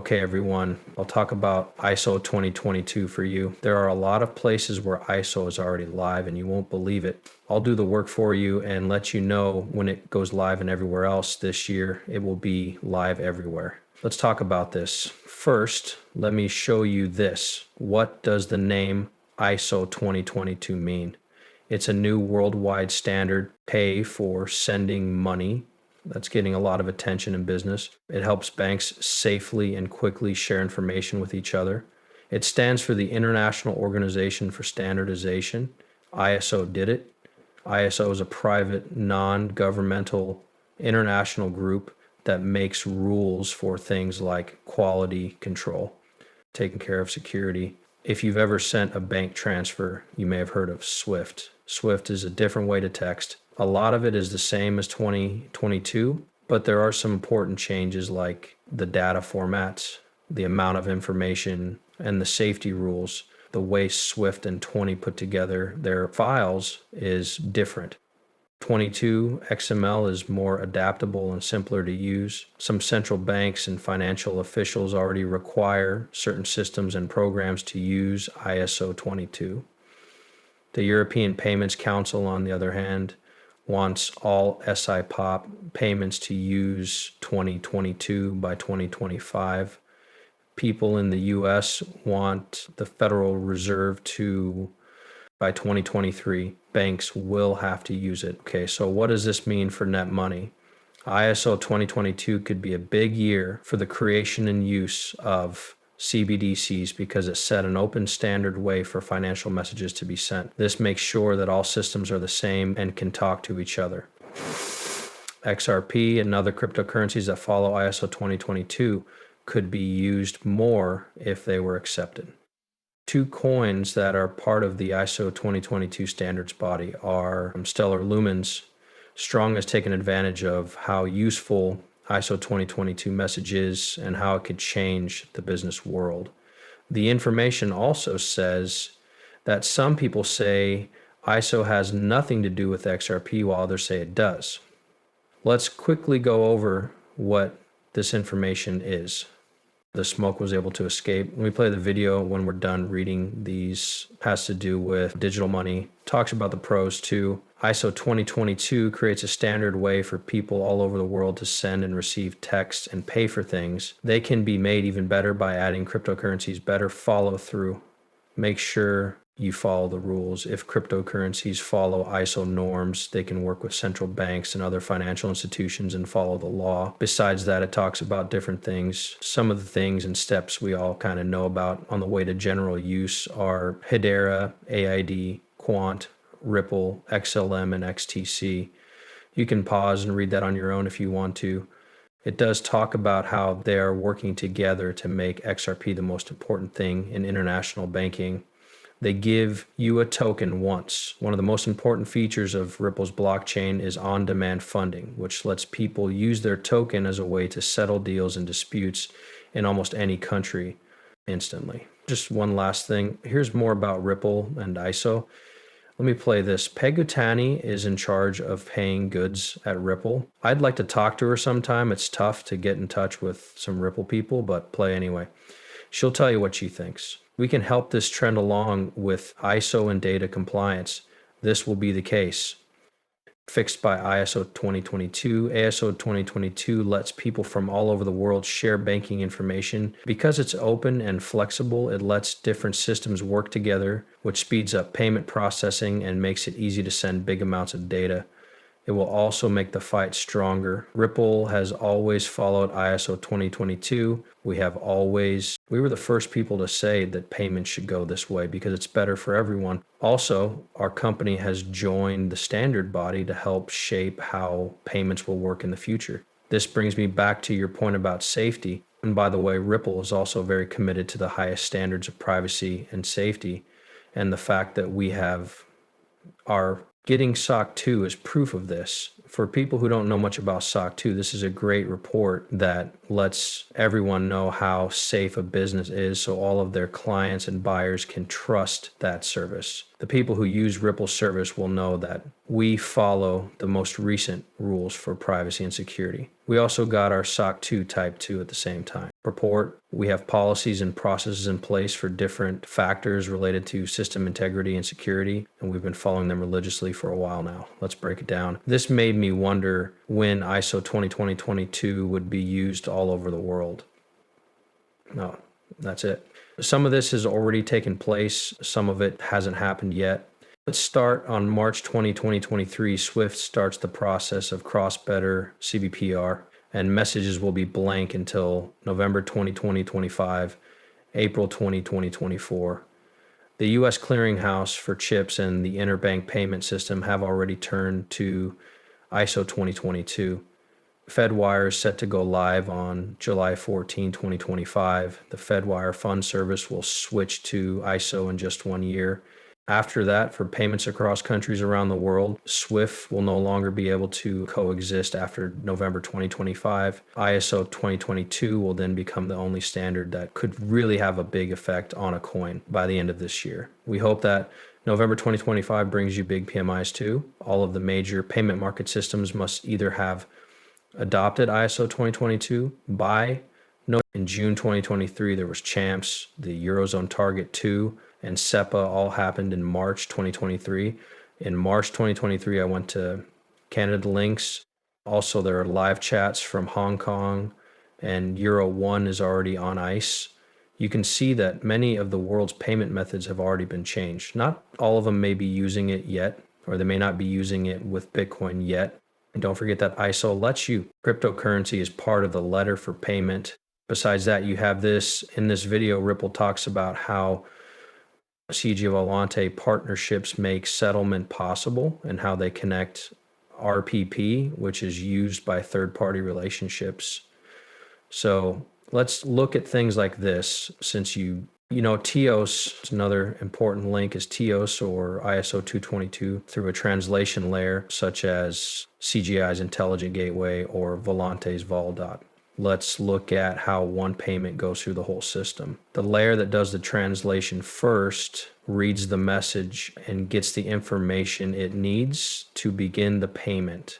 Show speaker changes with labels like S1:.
S1: Okay, everyone, I'll talk about ISO 2022 for you. There are a lot of places where ISO is already live and you won't believe it. I'll do the work for you and let you know when it goes live and everywhere else this year. It will be live everywhere. Let's talk about this. First, let me show you this. What does the name ISO 2022 mean? It's a new worldwide standard pay for sending money. That's getting a lot of attention in business. It helps banks safely and quickly share information with each other. It stands for the International Organization for Standardization. ISO did it. ISO is a private, non-governmental international group that makes rules for things like quality control, taking care of security. If you've ever sent a bank transfer, you may have heard of SWIFT. SWIFT is a different way to text. A lot of it is the same as 2022, but there are some important changes like the data formats, the amount of information, and the safety rules. The way SWIFT and 20 put together their files is different. 22 XML is more adaptable and simpler to use. Some central banks and financial officials already require certain systems and programs to use ISO 22. The European Payments Council, on the other hand, wants all SI-POP payments to use 2022 by 2025. People in the US want the Federal Reserve to, by 2023, banks will have to use it. Okay, so what does this mean for net money? ISO 2022 could be a big year for the creation and use of CBDCs because it set an open standard way for financial messages to be sent. This makes sure that all systems are the same and can talk to each other. XRP and other cryptocurrencies that follow ISO 2022 could be used more if they were accepted. Two coins that are part of the ISO 2022 standards body are Stellar Lumens. Strong has taken advantage of how useful ISO 2022 message is and how it could change the business world. The information also says that some people say ISO has nothing to do with XRP while others say it does. Let's quickly go over what this information is. The smoke was able to escape. Let me play the video when we're done reading these. It has to do with digital money. Talks about the pros too. ISO 2022 creates a standard way for people all over the world to send and receive text and pay for things. They can be made even better by adding cryptocurrencies, better follow through. Make sure you follow the rules. If cryptocurrencies follow ISO norms, they can work with central banks and other financial institutions and follow the law. Besides that, it talks about different things. Some of the things and steps we all kind of know about on the way to general use are Hedera, AID, Quant, Ripple, XLM, and XTC. You can pause and read that on your own if you want to. It does talk about how they are working together to make XRP the most important thing in international banking. They give you a token once. One of the most important features of Ripple's blockchain is on-demand funding, which lets people use their token as a way to settle deals and disputes in almost any country instantly. Just one last thing. Here's more about Ripple and ISO. Let me play this. Pegutani is in charge of paying goods at Ripple. I'd like to talk to her sometime. It's tough to get in touch with some Ripple people, but play anyway. She'll tell you what she thinks. We can help this trend along with ISO and data compliance. This will be the case. Fixed by ISO 2022. ISO 2022 lets people from all over the world share banking information. Because it's open and flexible, it lets different systems work together, which speeds up payment processing and makes it easy to send big amounts of data. It will also make the fight stronger. Ripple has always followed ISO 2022. We were the first people to say that payments should go this way because it's better for everyone. Also, our company has joined the standard body to help shape how payments will work in the future. This brings me back to your point about safety. And by the way, Ripple is also very committed to the highest standards of privacy and safety. And the fact that we have our getting SOC 2 is proof of this. For people who don't know much about SOC 2, this is a great report that lets everyone know how safe a business is so all of their clients and buyers can trust that service. The people who use Ripple's service will know that we follow the most recent rules for privacy and security. We also got our SOC 2 Type 2 at the same time. Report, we have policies and processes in place for different factors related to system integrity and security, and we've been following them religiously for a while now. Let's break it down. This made me wonder when ISO 2020-22 would be used all over the world. No, that's it. Some of this has already taken place. Some of it hasn't happened yet. Let's start on March 20, 2023. SWIFT starts the process of cross-better CBPR, and messages will be blank until November 20, 2025, April 20, 2024. The U.S. clearinghouse for chips and the interbank payment system have already turned to ISO 2022. Fedwire is set to go live on July 14, 2025. The Fedwire fund service will switch to ISO in just 1 year. After that, for payments across countries around the world, SWIFT will no longer be able to coexist after November 2025. ISO 2022 will then become the only standard that could really have a big effect on a coin by the end of this year. We hope that November 2025 brings you big PMIs too. All of the major payment market systems must either have adopted ISO 2022 by in June 2023, there was Champs, the Eurozone Target 2, and SEPA all happened in March 2023. In March 2023, I went to Canada Links. Also, there are live chats from Hong Kong, and Euro 1 is already on ice. You can see that many of the world's payment methods have already been changed. Not all of them may be using it yet, or they may not be using it with Bitcoin yet. And don't forget that ISO lets you. Cryptocurrency is part of the letter for payment. Besides that, you have this in this video. Ripple talks about how CG Volante partnerships make settlement possible and how they connect RPP, which is used by third-party relationships. So let's look at things like this. Since TEOS, another important link is TEOS or ISO 222 through a translation layer such as CGI's Intelligent Gateway or Volante's Vol. Let's look at how one payment goes through the whole system. The layer that does the translation first reads the message and gets the information it needs to begin the payment.